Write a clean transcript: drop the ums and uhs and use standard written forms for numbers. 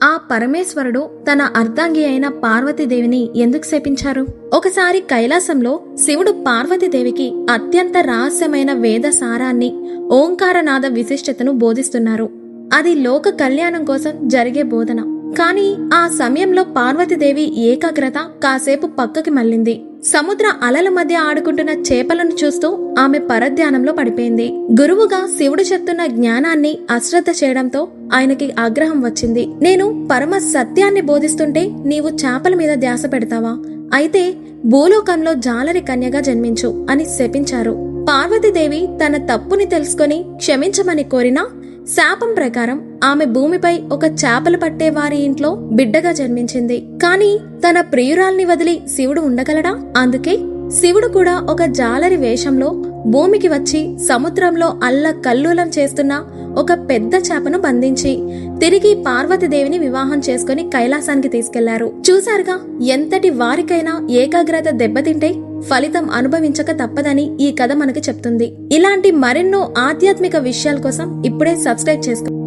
ఆ పరమేశ్వరుడు తన అర్ధాంగి అయిన పార్వతీదేవిని ఎందుకు శపించారు? ఒకసారి కైలాసంలో శివుడు పార్వతీదేవికి అత్యంత రహస్యమైన వేద సారాన్ని, ఓంకారనాద విశిష్టతను బోధిస్తున్నారు. అది లోక కళ్యాణం కోసం జరిగే బోధన. కానీ ఆ సమయంలో పార్వతీదేవి ఏకాగ్రత కాసేపు పక్కకి మళ్ళింది. సముద్ర అలల మధ్య ఆడుకుంటున్న చేపలను చూస్తూ ఆమె పరధ్యానంలో పడిపోయింది. గురువుగా శివుడు చెప్తున్న జ్ఞానాన్ని అశ్రద్ధ చేయడంతో ఆయనకి ఆగ్రహం వచ్చింది. నేను పరమ సత్యాన్ని బోధిస్తుంటే నీవు చేపల మీద ధ్యాస పెడతావా? అయితే భూలోకంలో జాలరి కన్యగా జన్మించు అని శపించారు. పార్వతీదేవి తన తప్పుని తెలుసుకొని క్షమించమని కోరినా శాపం ప్రకారం ఆమె భూమిపై ఒక చేపలు పట్టే వారి ఇంట్లో బిడ్డగా జన్మించింది. కాని తన ప్రియురాల్ని వదిలి శివుడు ఉండగలడా? అందుకే శివుడు కూడా ఒక జాలరి వేషంలో భూమికి వచ్చి సముద్రంలో అల్లకల్లోలం చేస్తున్న ఒక పెద్ద చేపను బంధించి తిరిగి పార్వతీదేవిని వివాహం చేసుకుని కైలాసానికి తీసుకెళ్లారు. చూశారుగా, ఎంతటి వారికైనా ఏకాగ్రత దెబ్బతింటే ఫలితం అనుభవించక తప్పదని ఈ కథ మనకు చెప్తుంది. ఇలాంటి మరెన్నో ఆధ్యాత్మిక విషయాల కోసం ఇప్పుడే సబ్స్క్రైబ్ చేసుకోండి.